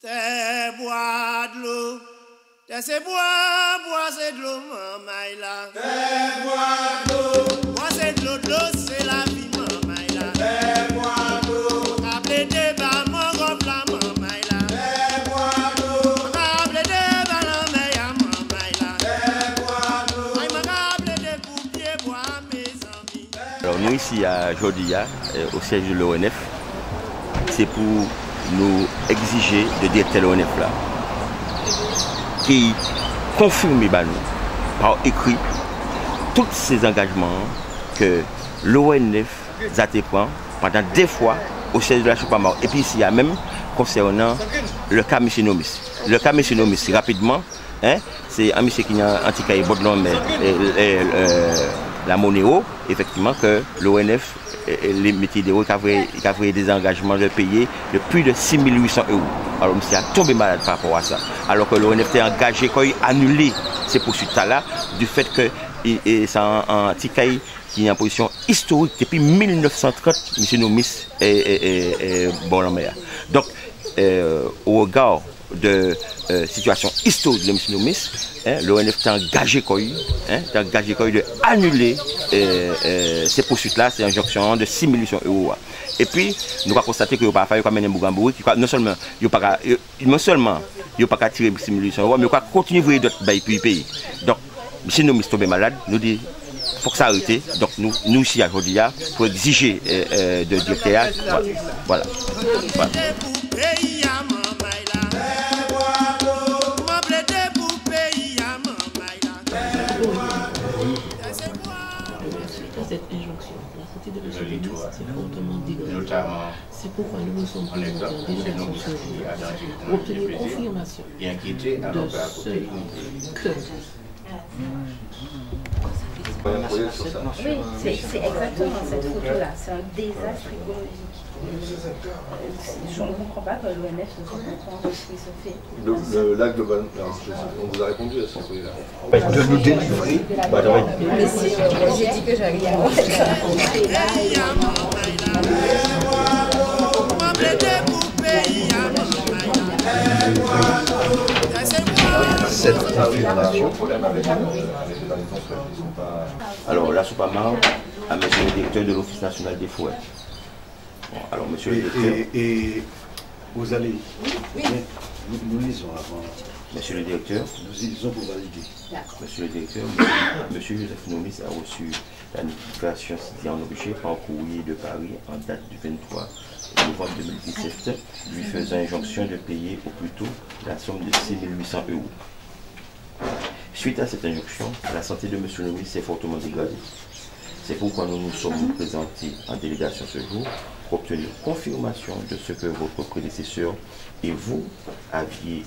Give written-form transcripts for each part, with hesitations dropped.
T'es bois de l'eau, t'es bois c'est de l'eau, maman là. T'es bois de l'eau, bois c'est de l'eau, c'est la vie, maman là. T'es bois de l'eau, rappelez des bas, mon robe là, maman là. T'es bois de l'eau, rappelez des bas, la meilleure, maman là. T'es bois de l'eau, aïe, m'a rappelé des coupiers, bois, mes amis. Alors nous ici à Jodia, au siège de l'ONF, c'est pour nous exiger de directeur de l'ONF là, qui confirme par par écrit tous ces engagements que l'ONF a pris pendant 2 fois au siège de la Chupamar. Et puis ici, il y a même concernant le cas M. Nomis. Le cas M. Nomis, rapidement, hein, c'est un monsieur qui a antiqué Baudelaire, mais la Monéo, effectivement, que l'ONF, les métiers d'héros, qui avaient des engagements de payer de plus de 6 800 €. Alors, monsieur a tombé malade par rapport à ça. Alors que l'ONF était engagé quand il a annulé ces poursuites-là, du fait que c'est un antiqué qui est en position historique depuis 1930, M. Nomis est bon en mer. Donc, au regard de situation historique de M. Nomis, l'ONF est engagé de annuler ces poursuites-là, ces injonctions de 6 800 €. Et puis, nous avons constaté que nous n'avons pas fait un Bougambouri, non seulement il n'y a pas qu'à tirer 6 800 €, mais il faut continuer d'autres pays. Donc, M. Nomis tombé malade, nous dit il faut que ça arrête. Donc, nous ici à Jodia, pour exiger de directeur. Voilà. Cette injonction, la sortie de M. Nomis, c'est fortement dégradé. C'est pourquoi nous nous sommes présentés en délégation ce jour pour obtenir confirmation de ce que... Oui, c'est exactement cette photo-là. C'est un désastre écologique. Je ne comprends pas que l'ONF ne soit pas comprendre ce qui se fait. Le lac de Ban, on vous a répondu à ce point-là. De nous délivrer. Mais si, j'ai dit que j'allais y cette confirmation. Alors, la Soupamar a monsieur le directeur de l'Office national des forêts. Bon, alors, monsieur le directeur. Et vous allez. Oui. Nous lisons avant. Monsieur le directeur. Nous lisons pour valider. Monsieur le directeur, monsieur Joseph Nomis a reçu la notification citée en objet par courrier de Paris en date du 23 novembre 2017, lui faisant injonction de payer au plus tôt la somme de 6 800 €. Suite à cette injonction, la santé de M. Nomis s'est fortement dégradée. C'est pourquoi nous nous sommes présentés en délégation ce jour pour obtenir confirmation de ce que votre prédécesseur et vous aviez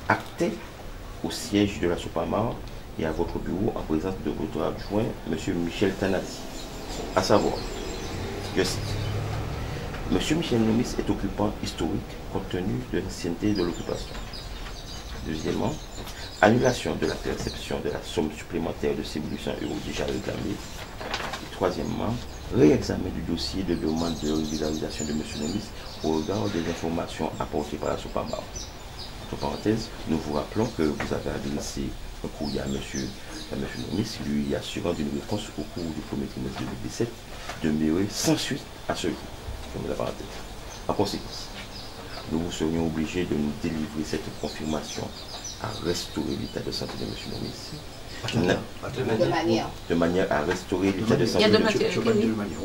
acté au siège de la Soupamar et à votre bureau en présence de votre adjoint, M. Michel Tanati. À savoir, je cite, M. Michel Nomis est occupant historique compte tenu de l'ancienneté de l'occupation. Deuxièmement, annulation de la perception de la somme supplémentaire de 6 800 € déjà réclamée. Et troisièmement, réexamen du dossier de demande de régularisation de M. Nomis au regard des informations apportées par la Soupamar. Entre parenthèses, nous vous rappelons que vous avez adressé un courrier à M. Nomis, lui assurant d'une réponse au cours du premier trimestre 2017, demeuré sans suite à ce jour. La parenthèse. En conséquence, nous vous serions obligés de nous délivrer cette confirmation à restaurer l'état de santé de M. Nomis. De manière à restaurer l'état de santé de M. Nomis.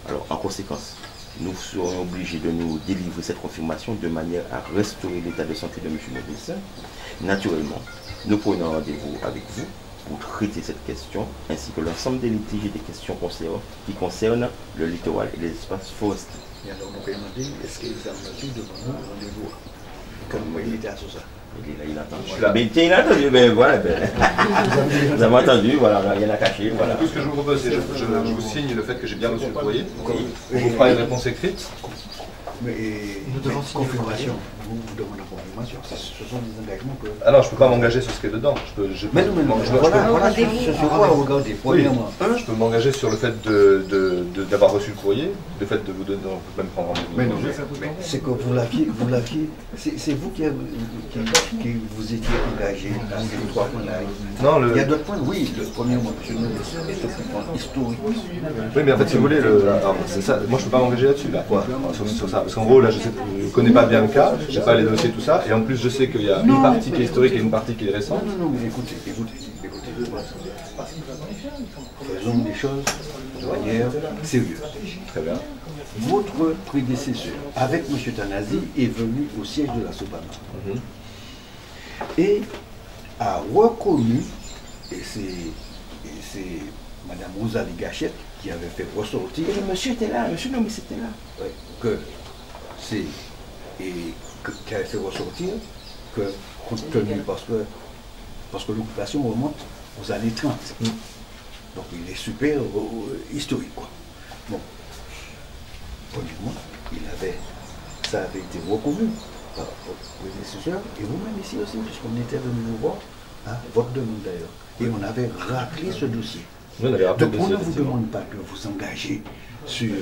Alors, en conséquence, nous serions obligés de nous délivrer cette confirmation de manière à restaurer l'état de santé de M. Nomis. Naturellement, nous prenons rendez-vous avec vous pour traiter cette question, ainsi que l'ensemble des litiges et des questions qui concernent le littoral et les espaces forestiers. Et alors, nous pouvons demander, est-ce qu'il est en mesure de nous rendez-vous comme il était à ça? Il attend. Mais il a entendu, ben voilà. Vous avez entendu, voilà, rien à cacher. Voilà. Tout ce que je vous propose, c'est que je vous signe le fait que j'ai bien reçu le courrier. On vous fera une réponse écrite. Mais nous devons confirmation. vous demandez confirmation. Ce sont des engagements que... Ah non, je ne peux pas m'engager sur ce qui est dedans. Mais voilà, sur quoi regardez, premièrement. Je peux m'engager sur le fait d'avoir reçu le courrier, le fait de vous donner, on peut même prendre rendez-vous. Mais non, c'est que vous l'aviez, c'est vous qui vous étiez engagé dans les 3 points là. Non, il y a d'autres points, oui, le premier point, je ne sais pas, historique. Oui, mais en fait, si vous voulez, c'est ça, moi je ne peux pas m'engager là-dessus, là, sur ça. Parce qu'en gros, là, je ne connais pas bien le cas, je n'ai pas les dossiers, tout ça, et en plus, je sais qu'il y a une partie qui est historique et une partie qui est récente. Non, mais écoutez. Faisons des choses de manière sérieuse. Très bien. Votre prédécesseur, avec M. Tanazi, est venu au siège de la Sopana. Et a reconnu, et c'est Mme Rosalie Gachette qui avait fait ressortir. Et le monsieur était là, monsieur Nomis était là. Oui, qui avait fait ressortir que, compte tenu, parce que l'occupation remonte aux années 30. Donc il est super historique, quoi. Bon, premièrement, ça avait été reconnu par votre prédécesseur et vous-même ici aussi, puisqu'on était venu nous voir, votre demande d'ailleurs, et on avait raclé ce dossier. Oui, donc on ne vous demande pas de vous engager sur...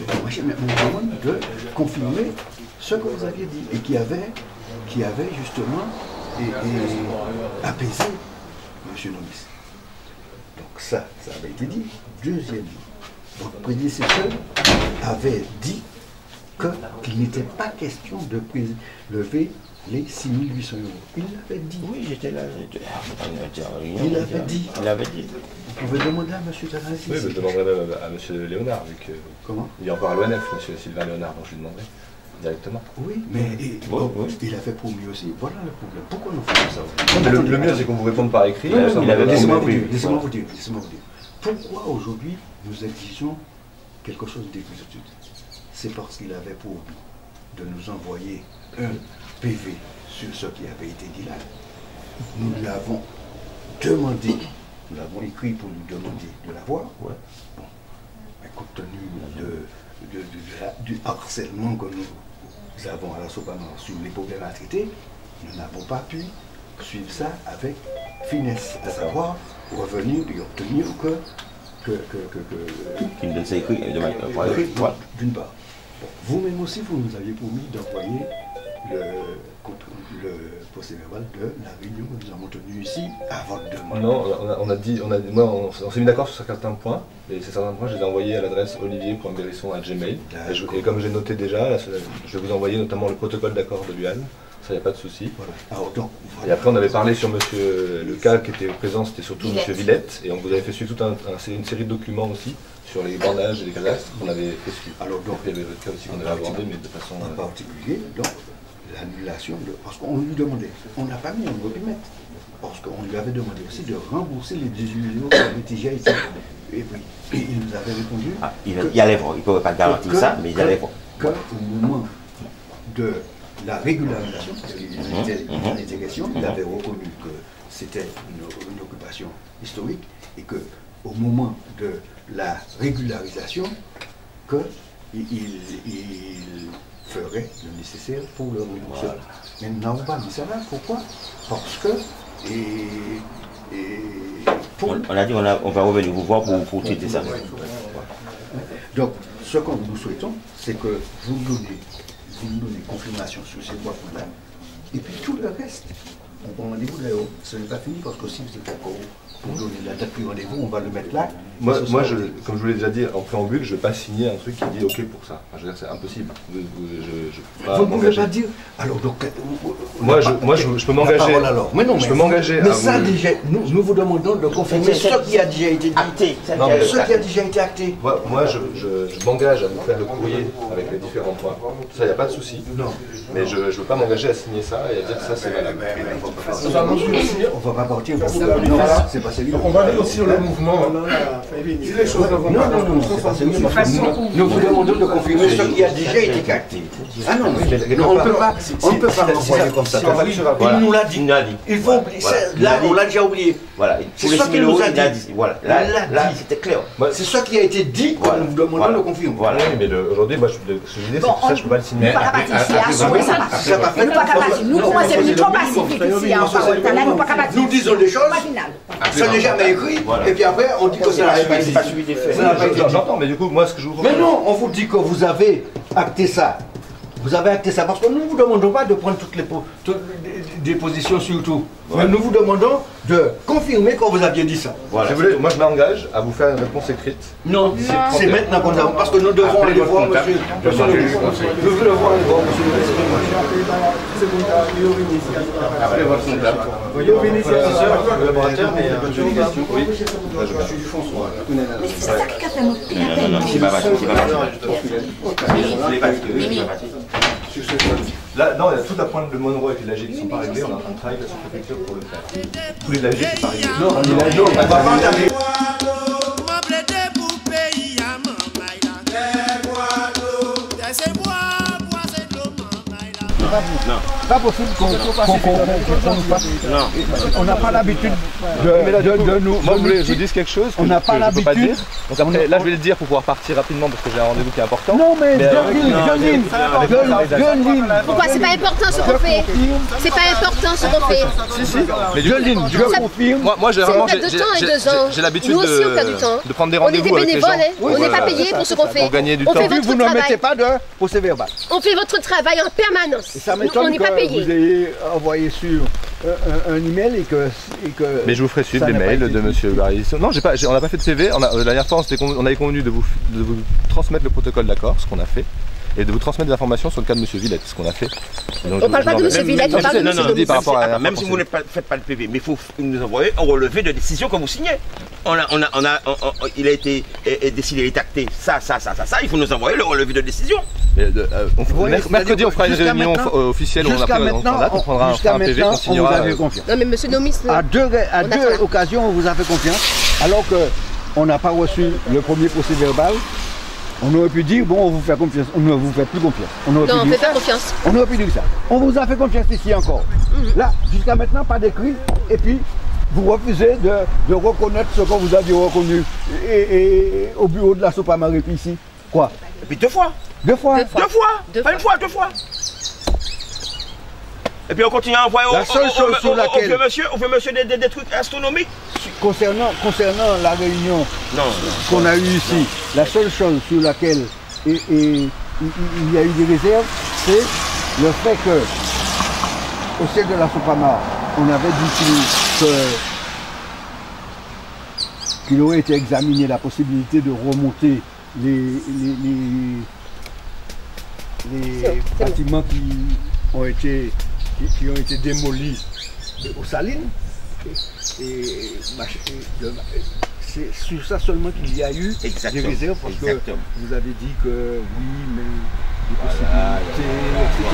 Mais on vous demande de confirmer ce que vous aviez dit et qui avait justement apaisé M. Nomis. Donc ça avait été dit. Deuxièmement, votre prédécesseur avait dit qu'il n'était pas question de lever les 6 800 €. Il l'avait dit. Oui, j'étais là. Il l'avait dit. Il l'avait dit. Vous pouvez demander à M. Tanazi. Oui, je demanderai même à M. Léonard, vu que... Comment? Il est encore à l'ONF, M. Sylvain Léonard, donc je lui demanderai directement. Oui, mais il avait promis aussi. Voilà le problème. Pourquoi nous faisons ça? Le mieux, c'est qu'on vous réponde par écrit. Laissez-moi vous dire. Pourquoi aujourd'hui nous exigeons quelque chose d'exécutif? C'est parce qu'il avait pour but de nous envoyer un PV sur ce qui avait été dit là. Nous lui avons demandé, nous l'avons écrit pour lui demander de l'avoir. Bon, mais compte tenu du harcèlement que nous avons à la Sopana sur les problèmes à traiter, nous n'avons pas pu suivre ça avec finesse, à savoir revenir et obtenir qu'il donne ça écrit d'une part. Bon, vous-même aussi, vous nous aviez promis d'envoyer le procès-verbal de la réunion que nous avons tenue ici à votre demande. Non, on s'est mis d'accord sur certains points, et ces certains points, je les ai envoyés à l'adresse olivier.berisson@gmail. Et comme j'ai noté déjà, là, je vais vous envoyer notamment le protocole d'accord de l'UAN, ça, il n'y a pas de souci. Voilà. Et après, on avait parlé sur monsieur, le cas qui était présent, c'était surtout monsieur Villette, et on vous avait fait suivre toute une série de documents aussi, sur les bandages et les cadastres qu'on avait fait suivre. Alors, donc, il y avait le cas aussi qu'on avait abordé, mais de façon... En particulier, donc, l'annulation, parce qu'on lui demandait, on n'a pas mis un gopimètre, parce qu'on lui avait demandé aussi de rembourser les 18 millions qui avaient déjà été. Et puis, il nous avait répondu... il allait voir, il ne pouvait pas garantir ça, mais il allait voir. Qu'au moment de la régularisation, parce qu'il était question, il avait reconnu que c'était une occupation historique, et qu'au moment de la régularisation, qu'il ferait le nécessaire pour le remboursement. Mais nous n'avons pas mis ça là. Pourquoi? Parce que... On a dit on va revenir vous voir pour traiter ça. Donc, ce que nous souhaitons, c'est que vous nous donnez confirmation sur ces 3 points-là. Et puis tout le reste, on prend rendez-vous d'ailleurs. Ce n'est pas fini parce que si vous êtes d'accord pour donner la date du rendez-vous, on va le mettre là. Moi comme je vous l'ai déjà dit en préambule, je ne vais pas signer un truc qui dit OK pour ça. Enfin, je veux dire, c'est impossible. Vous ne pouvez pas dire. Alors, donc. Moi, je peux m'engager. Mais non, je peux m'engager. Mais ça, déjà, nous vous demandons de confirmer ce qui a déjà été acté. Ce qui a déjà été acté. Moi, je m'engage à vous faire le courrier avec les différents points. Ça, il n'y a pas de souci. Non. Mais je ne veux pas m'engager à signer ça et à dire que ça, c'est valable. Mais votre On va pas partir. C'est pas sérieux. Donc on va aller aussi sur le mouvement. Si les choses ne vont pas dans le c'est pas sérieux. Nous vous demandons de confirmer ce qui a déjà été capté. Ah non, on ne peut pas l'envoyer comme ça. Il nous l'a dit. Il faut oublier. Là, on l'a déjà oublié. Voilà. C'est ça qu'il nous a dit. Voilà. Là, c'était clair. C'est ça qui a été dit quand nous vous demandons de confirmer. Voilà. Mais aujourd'hui, moi, ce que je disais, c'est que ça, je ne peux pas le signer. Nous, comment c'est venu trop pacifique ici en parole. Nous disons des choses, ça n'est jamais écrit, et puis après, on dit que ça n'a pas été dit. J'entends, mais du coup, moi, ce que je vous propose. Mais non, on vous dit que vous avez acté ça. Vous avez acté ça parce que nous ne vous demandons pas de prendre toutes les positions sur tout. Mais nous vous demandons de confirmer que vous aviez dit ça. Voilà. Moi, je m'engage à vous faire une réponse écrite. Non, c'est maintenant qu'on a. Parce que nous devons aller voir monsieur. Nous devons aller voir monsieur. Après votre comptable. Collaborateur, mais une question. Oui. Je suis du François. C'est ça qui a fait mon Non, c'est pas parti. Là, non, il y a toute la pointe de Monroe et puis de l'AG qui ne sont pas réglés. On est en train de travailler avec la sous-préfecture pour le faire. Tous les AG ne sont pas réglés. Non, on va pas regarder. Pas possible qu'on fasse. On n'a pas l'habitude de nous. Moi, je vous dis quelque chose. On n'a pas l'habitude. Donc après, là, je vais le dire pour pouvoir partir rapidement parce que j'ai un rendez-vous qui est important. Non, mais John Lynn. Pourquoi c'est pas important ce qu'on fait? C'est pas important ce qu'on fait. Si. Mais John Lynn, je confirme. Moi, j'ai l'habitude de prendre des rendez-vous avec les gens. On n'est pas payé pour ce qu'on fait. Pour gagner du temps. Vous ne mettez pas de procès verbal. On fait votre travail en permanence. Ça m'étonne que vous ayez envoyé sur un email et que... Mais je vous ferai suivre les mails de M. Barry. Non, on n'a pas fait de PV. La dernière fois, on avait convenu de vous transmettre le protocole d'accord, ce qu'on a fait, et de vous transmettre des informations sur le cas de M. Villette, ce qu'on a fait. Donc, on ne parle pas de M. Villette, on parle de M. Domis. Même si vous ne faites pas le PV, mais il faut nous envoyer un relevé de décision que vous signez. Il a été décidé, il est acté, ça, il faut nous envoyer le relevé de décision. Mercredi, on fera une réunion officielle où on prendra un PV qu'on signera. Non, mais M. Domis... À deux occasions, on vous a fait confiance, alors qu'on n'a pas reçu le premier procès verbal. On aurait pu dire, bon, on vous fait confiance, on ne vous fait plus confiance. Non, on ne fait pas confiance. On aurait pu dire ça. On vous a fait confiance ici encore. Là, jusqu'à maintenant, pas d'écrit, et puis vous refusez de reconnaître ce qu'on vous a dit reconnu et au bureau de la Sopamari ici. Quoi? Et puis 2 fois. 2 fois. Pas une fois, 2 fois. Et puis on continue à envoyer la seule chose sur laquelle... on fait monsieur des trucs astronomiques. Concernant la réunion qu'on a eue ici, la seule chose sur laquelle il y a eu des réserves, c'est le fait que au siège de la Sopamar, on avait dit qu'il aurait été examiné la possibilité de remonter les bâtiments qui ont été démolis aux Salines. C'est sur ça seulement qu'il y a eu des réserves parce que vous avez dit que oui, mais des possibilités, etc.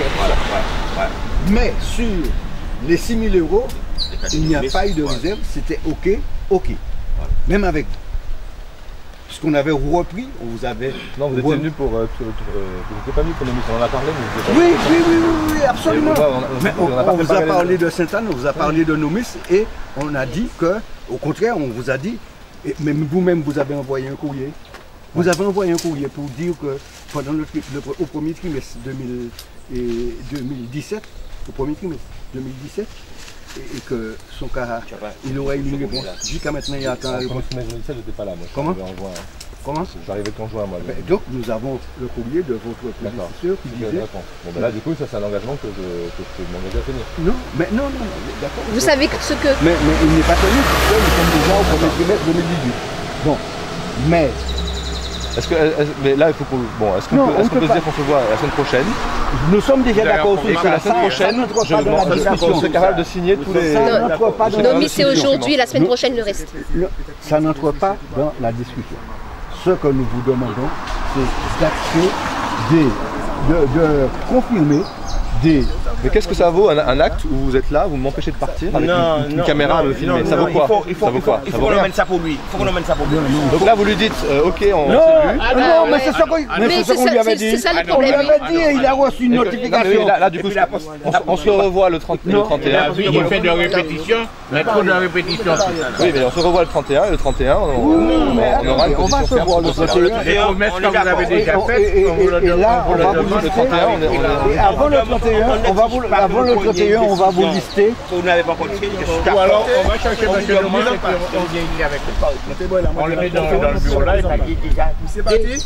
Mais sur les 6 000 €, il n'y a pas eu de réserve, c'était OK. Même avec ce qu'on avait repris, on vous avait... Non, vous étiez venu pour... vous n'étiez pas venu pour on en a parlé, mais vous oui, absolument. Mais on vous a parlé de Sainte-Anne, on vous a parlé de Nomis, et on a dit que, au contraire, on vous a dit, et même vous-même, vous avez envoyé un courrier. Vous avez envoyé un courrier pour dire que pendant au premier trimestre 2017, au premier trimestre 2017, et que son cas, il aurait eu une réponse. Jusqu'à maintenant, il y a un réponse. Je n'étais pas là, moi. Comment? Comment? J'arrivais qu'en juin, moi. Donc, nous avons le courrier de votre prédécesseur qui disait... Bon, ben là, du coup, ça, c'est un engagement que je m'engage à tenir. Non, mais non, d'accord. Vous savez ce que... Mais il n'est pas tenu, parce que nous sommes déjà au premier trimestre 2018. Bon, mais... Mais là, il faut qu'on... Bon, est-ce qu'on peut se dire qu'on se voit la semaine prochaine? Nous sommes déjà d'accord sur ça. La semaine prochaine, je serai capable de signer tous les... Non, mais c'est aujourd'hui, la semaine prochaine, le reste. Ça n'entre pas dans la discussion. Ce que nous vous demandons, c'est d'acter de confirmer des Mais qu'est-ce que ça vaut un acte où vous êtes là, vous m'empêchez de partir avec une caméra à me filmer? Ça vaut quoi? Il faut qu'on emmène ça pour lui. Donc là vous lui dites ok on s'est vu. Non mais c'est ça qu'on lui avait dit. C'est ça le On lui problème. avait dit et il a reçu une notification. Là du coup on se revoit le 31. Il fait de répétition, mais trop de répétition. Oui mais on se revoit le 31 et le 31 on aura une position ferme. Les promesses que vous avez déjà faites, Et là on va vous lister. Avant le 31 on va vous lister. Vous n'avez pas continué, je suis ou d'accord. alors on va chercher M. Nomis, on vient avec lui. On le met dans le bureau là et C'est parti.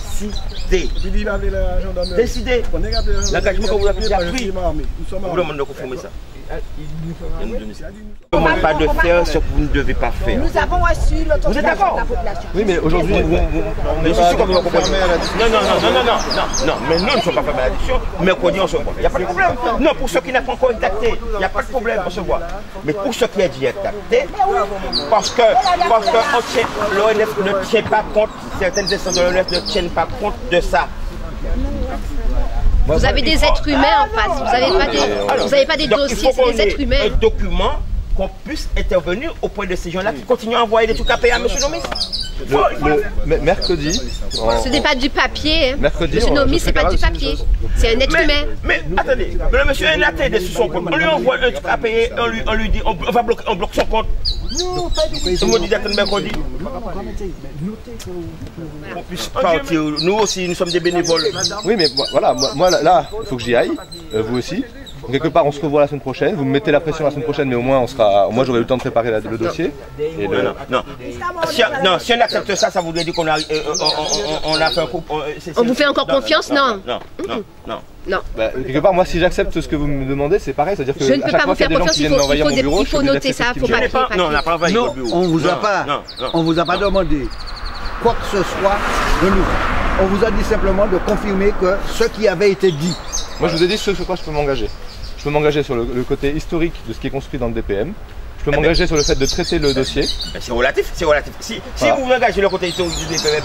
Décidé. L'engagement que vous avez déjà pris. Vous demandez de confirmer ça. Ne demande pas de faire ce que vous ne devez pas faire. Nous avons reçu l'autorisation Vous êtes d'accord? de la population. Oui mais aujourd'hui Mais je suis sûr que vous ne comprenez pas. Non, mais nous ne sommes pas fermés à l'addition. Mercredi on se voit. Il n'y a pas de problème. Non, pour ceux qui n'ont pas encore été actés, il n'y a pas de problème, on se voit. Mais pour ceux qui ont déjà été actés, parce que l'ONF ne tient pas compte, certaines instances de l'ONF ne tiennent pas compte de ça. Vous avez des êtres humains en face, vous n'avez pas des dossiers, c'est des êtres humains. Un document qu'on puisse intervenir auprès de ces gens-là qui continuent à envoyer des trucs à payer à M. Nomis. mercredi. Ce n'est pas du papier. Hein. Mercredi. M. Nomis, c'est pas du papier. C'est un être humain. Mais attendez, le monsieur est naté sur son compte. On lui envoie un truc à payer, on lui dit, on bloque son compte. Tout le monde dit d'attendre mercredi. On puisse partir. Nous aussi, nous sommes des bénévoles. Oui, mais voilà, moi là, il faut que j'y aille. Vous aussi. Donc, quelque part, on se revoit la semaine prochaine. Vous me mettez la pression la semaine prochaine, mais au moins, moi, j'aurai eu le temps de préparer le dossier. Et Non, si on accepte ça, ça voudrait dire qu'on a fait un coup. On vous fait encore confiance, non? Non. Bah, quelque part, moi, si j'accepte ce que vous me demandez, c'est pareil. C'est-à-dire que je ne peux pas vous faire confiance. Il faut noter ça. Non, on n'a pas envahi votre bureau. On vous a pas demandé quoi que ce soit de nous. On vous a dit simplement de confirmer que ce qui avait été dit. Moi, je vous ai dit sur quoi je peux m'engager. Je peux m'engager sur le côté historique de ce qui est construit dans le DPM. Je peux m'engager sur le fait de traiter le dossier. C'est relatif, c'est relatif. Si vous vous engagez le côté historique du DPM,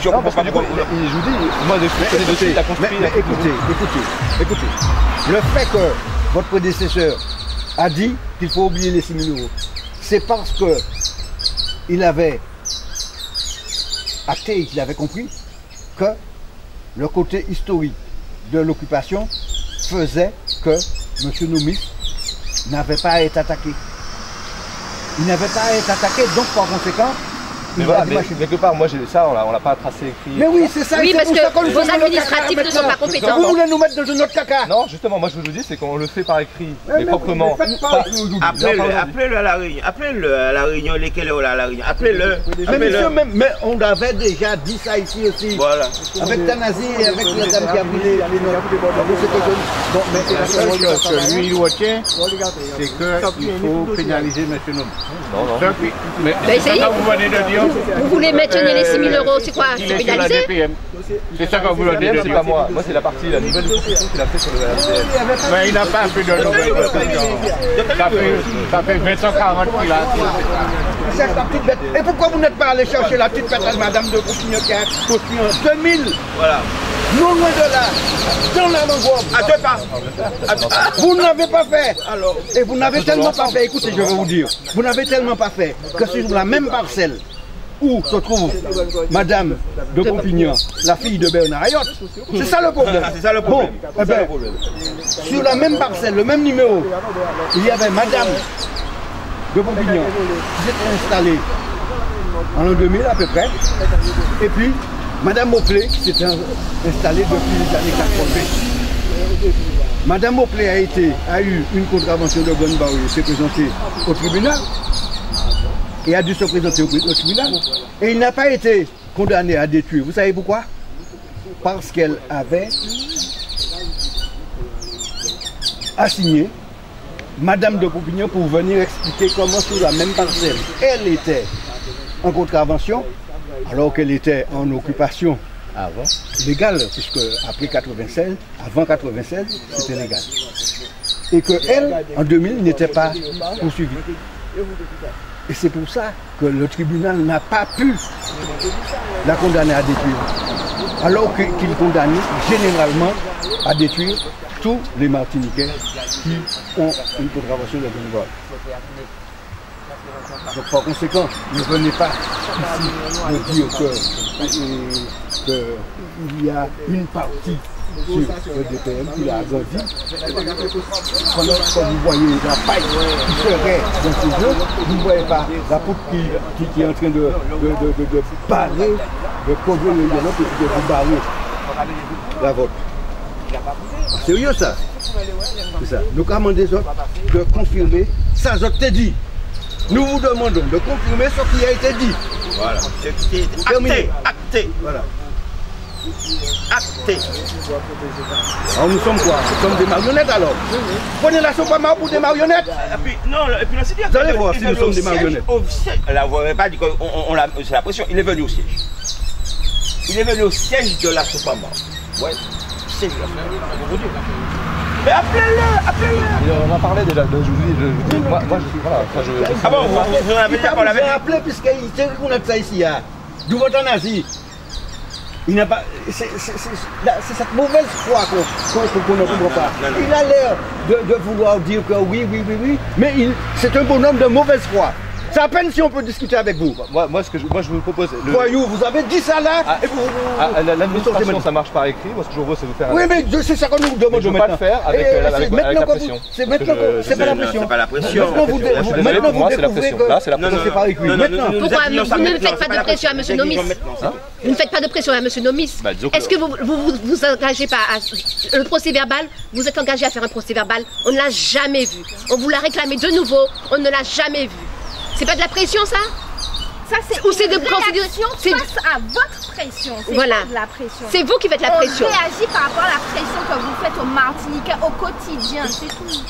je comprends pas pourquoi. Je vous dis, moi, le dossier est construit. Écoutez. Le fait que votre prédécesseur a dit qu'il faut oublier les 6 000 €, c'est parce que il avait acté et qu'il avait compris que le côté historique de l'occupation faisait que M. Nomis n'avait pas à être attaqué. Il n'avait pas à être attaqué, donc par conséquent, mais voilà, mais quelque part, moi, ça, on l'a pas tracé écrit. Mais oui, c'est ça. Oui, parce que vos administratifs ne sont pas compétents. Vous voulez nous mettre dans notre caca? Non, justement, moi, je vous dis, c'est qu'on le fait par écrit, mais proprement. Appelez-le à la réunion. Appelez-le à la réunion, lesquels est à la réunion. Appelez-le. Mais monsieur, mais on avait déjà dit ça ici aussi. Voilà. Avec Tanazi et avec la dame qui a pris les notes. La seule chose que lui, il retient, c'est qu'il faut pénaliser M. Nomis. Non. Mais c'est ça que vous venez de dire. Vous voulez maintenir les 6 000 €, c'est quoi? C'est pénalisé? C'est ça que vous venez de dire. C'est pas moi. Moi, c'est la nouvelle discussion qu'il a fait sur le RDL. Mais il n'a pas fait de nouvelle discussion. Ça fait 20 ans 40 qu'il a. C'est la petite bête. Et pourquoi vous n'êtes pas allé chercher la petite bête à Madame de Coupignon qui a construit en 2000? Voilà. Non loin de là, dans la mangrove. À 2 pas. Vous n'avez pas fait. Alors, et vous n'avez tellement pas fait, écoutez, je vais vous dire, vous n'avez tellement pas fait que sur la même parcelle où se trouve Madame de Pompignan, la fille de Bernard Ayotte, c'est ça le problème. C'est ça le problème. Bon, sur la même parcelle, le même numéro, il y avait Madame de Pompignan qui s'était installée en l'an 2000 à peu près, et puis Madame Mopley qui s'était installée depuis les années 80. Madame Mopley a eu une contravention de bonne barre, s'est présentée au tribunal et a dû se présenter au tribunal. Et il n'a pas été condamné à détruire. Vous savez pourquoi? Parce qu'elle avait assigné Madame de Pompignan pour venir expliquer comment sur la même parcelle elle était en contravention alors qu'elle était en occupation avant, légale, puisque après 96, avant 96, c'était légal. Et qu'elle, en 2000, n'était pas poursuivie. Et c'est pour ça que le tribunal n'a pas pu la condamner à détruire. alors qu'il condamne généralement à détruire tous les Martiniquais qui ont une contravention de bénévole. Donc par conséquent, ne venez pas ici me dire qu'il y a une partie sur le DPM qui a grandi. Pendant que vous voyez la paille qui serait dans ce jeu, vous ne voyez pas la poutre qui est en train de barrer, de couvrir le dialogue et de vous barrer la vôtre. Sérieux ça? C'est ça. Nous commandons des autres de confirmer ça, je t'ai dit. Nous vous demandons de confirmer ce qui a été dit. Voilà. Ce qui a été acté. Acté. Voilà. Acté. Alors nous sommes quoi? Nous sommes des marionnettes alors. Prenez la Sopama pour des marionnettes. Et puis, non, et puis là, c'est bien. Vous allez voir si nous sommes des marionnettes. Là, vous n'avez pas dit qu'on c'est la pression. Il est venu au siège. Il est venu au siège de la Sopama. Ouais. C'est bien. Mais appelez-le, appelez-le. On en parlait déjà, je vous dis, moi je suis, voilà, Ah bon, vous en avez déjà parlé avec lui? appelé puisqu'il sait qu'on a ça ici, d'où votre nazi. Il n'a pas, c'est cette mauvaise foi qu'on ne comprend pas. Il a l'air de vouloir dire que oui, mais c'est un bonhomme de mauvaise foi. C'est à peine si on peut discuter avec vous. Moi je vous propose. Voyou, vous avez dit ça là et vous. L'administration, ça marche par écrit. Moi, ce que je veux, c'est vous faire. Oui, mais c'est ça qu'on nous demande de maintenant. Je ne peux pas le faire avec la pression. C'est maintenant que c'est pas la pression. C'est pas la pression. Maintenant, vous découvrez que là, c'est la pression. C'est par écrit. Maintenant. Pourquoi vous ne faites pas de pression à M. Nomis? Vous ne faites pas de pression à M. Nomis. Est-ce que vous engagez pas à le procès verbal? Vous êtes engagé à faire un procès verbal? On ne l'a jamais vu. On vous l'a réclamé de nouveau. On ne l'a jamais vu. C'est pas de la pression, ça? Ça, c'est une réaction face à votre pression. C'est voilà. pas de la pression. C'est vous qui faites la pression. On réagit par rapport à la pression que vous faites aux Martiniquais au quotidien, c'est tout.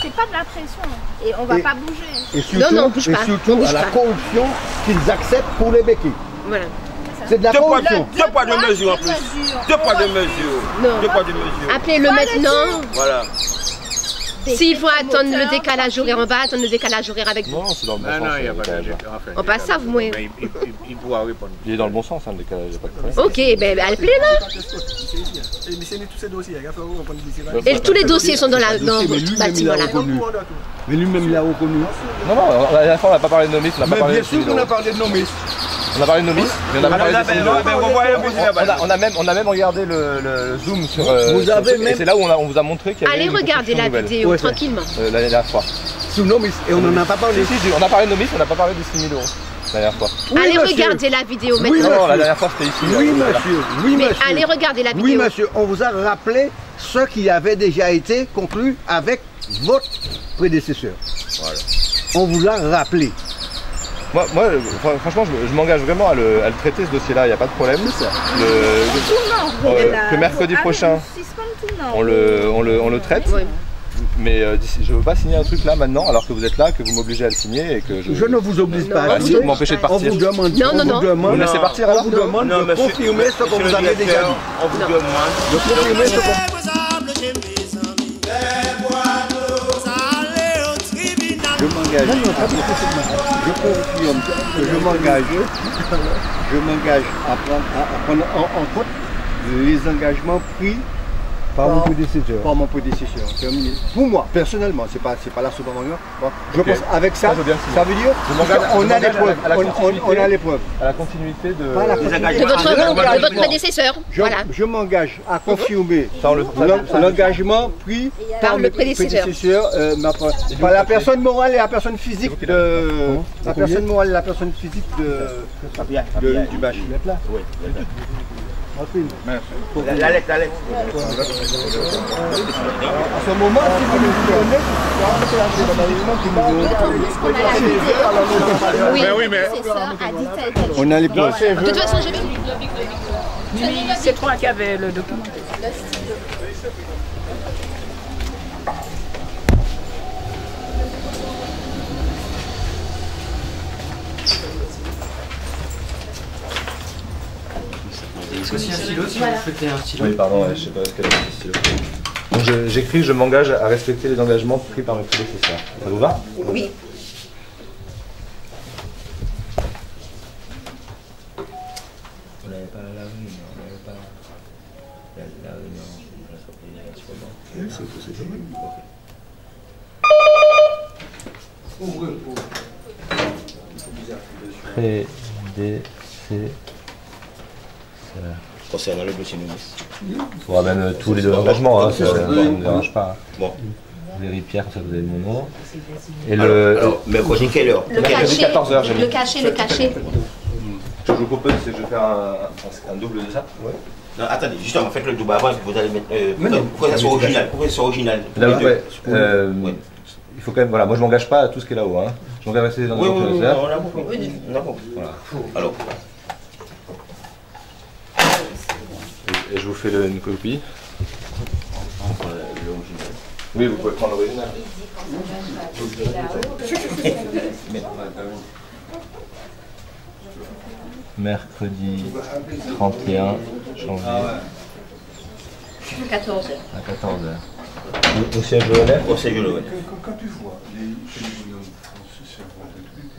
C'est pas de la pression. Et on va pas bouger. Et surtout, non, on bouge pas. Et surtout à la corruption qu'ils acceptent pour les béquilles. Voilà. C'est de la corruption. Deux poids, deux mesures en plus. Deux poids, deux mesures. Non. Deux poids, deux mesures. Appelez-le maintenant. Voilà. S'il faut attendre le décalage horaire, on va attendre le décalage horaire avec vous. Non, c'est dans le bon sens. Non, il n'y a pas de décalage. On passe ça, vous, moi. Il pourra répondre. Il est dans le bon sens, hein, le décalage, il n'y a pas de problème. Ok, ben appelez-le. Et tous les dossiers sont dans le bâtiment là. Mais lui-même, il a reconnu. Non, la dernière fois, on n'a pas parlé de Nomis. Mais bien sûr qu'on a parlé de Nomis. On a parlé de Nomis, mais on n'a pas parlé de on a même regardé le zoom sur. Vous avez même. Et c'est là où on vous a montré qu'il y avait. Allez regarder la vidéo tranquillement. La dernière fois. Sous Nomis, et on n'en a pas parlé. Si, on a parlé de Nomis, on n'a pas parlé des 6 000 € la dernière fois. Allez regarder la vidéo maintenant. Non, la dernière fois c'était ici. Oui, monsieur. Oui, monsieur. Allez regarder la vidéo. Oui, monsieur. On vous a rappelé ce qui avait déjà été conclu avec votre prédécesseur. Voilà. On vous l'a rappelé. Moi, franchement, je m'engage vraiment à le traiter ce dossier-là, il n'y a pas de problème. Le mercredi prochain, on le traite. Mais je ne veux pas signer un truc là maintenant, alors que vous êtes là, que vous m'obligez à le signer et que je ne vous oblige pas. Si vous m'empêchez de partir. On vous demande. Vous me laissez partir alors? On vous demande de confirmer ce que vous avez déjà dit. On vous demande de confirmer ce que je m'engage, je m'engage à prendre en compte les engagements pris par mon prédécesseur. Par mon prédécesseur. Pour moi, personnellement, c'est pas la Sopama. Je pense avec ça, ça veut dire on a les preuves. On a les preuves. À la continuité de votre prédécesseur. Je m'engage à confirmer l'engagement pris par le prédécesseur, par la personne morale et la personne physique de la personne morale et la personne physique du bâche. La lettre. À ce moment, si vous nous donnez, on a les preuves. De toute façon, je vais. C'est toi qui avais le document. Est-ce que c'est un stylo si vous souhaitez un stylo? Oui, pardon, je ne sais pas ce qu'elle a un stylo. Donc j'écris, je m'engage à respecter les engagements pris par mes prédécesseurs. Ça vous va? Oui. On n'avait pas la laverie, on n'avait pas... c'est possible. Concernant le dossier Nomis. Ouais, même tous les deux engagements, hein, ça ne me dérange pas. Bon. Valérie Pierre, ça vous avez mon nom. Et alors, mercredi, quelle heure? Le cachet, 14h, j'ai mis. le cachet. Ce que je vous propose, c'est que je vais faire un double de ça. Ouais. Non, attendez, justement, faites le double avant, vous allez mettre. Pourquoi ça soit original? Pourquoi ça soit original? Il faut quand même, voilà, moi je m'engage pas à tout ce qui est là-haut. Hein. Je m'engage à rester dans le on a compris. Voilà. Alors. Et je vous fais une copie. Oui, vous pouvez prendre l'original. Mercredi 31 janvier. 14h. À 14h. Au siège de l'ONF. Au siège de l'ONF. Quand tu vois les bonhommes français sur le truc,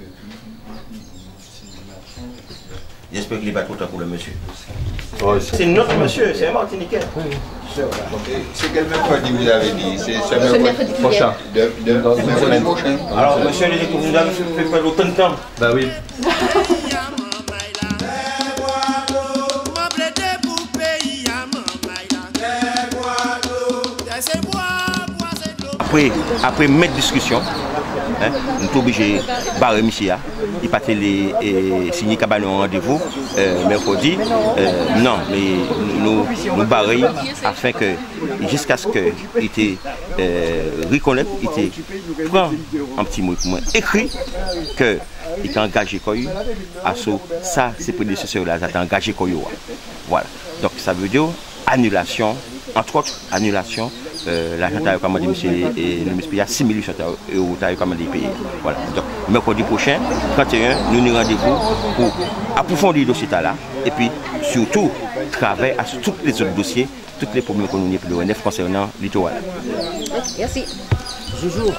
j'espère qu'il n'est pas trop tard pour le monsieur. Oh, c'est notre monsieur, c'est un Martiniquais. Oui. C'est quel mercredi vous avez dit? C'est mercredi prochain. Dans une semaine prochaine. Alors, monsieur, vous avez fait pas autant de temps? Bah oui. Après mettre discussion, hein, nous sommes obligés de barrer monsieur. Il pas signer cabane au rendez-vous mercredi. Non, mais nous barrer afin que jusqu'à ce qu'il était reconnaître, il était prend un petit mot pour moi, écrit que il est engagé Koyo. Ça, c'est prédécesseur là, il a engagé Koyo. Voilà. Donc ça veut dire annulation, entre autres annulation. L'argent a commandé monsieur et le monsieur 6 800 € a commandé payer. Voilà. Donc mercredi prochain, 31, nous nous rendez-vous pour approfondir le dossier là et puis surtout travailler à tous les autres dossiers, toutes les problèmes économiques pour l'ONF concernant le littoral. Merci. Bonjour.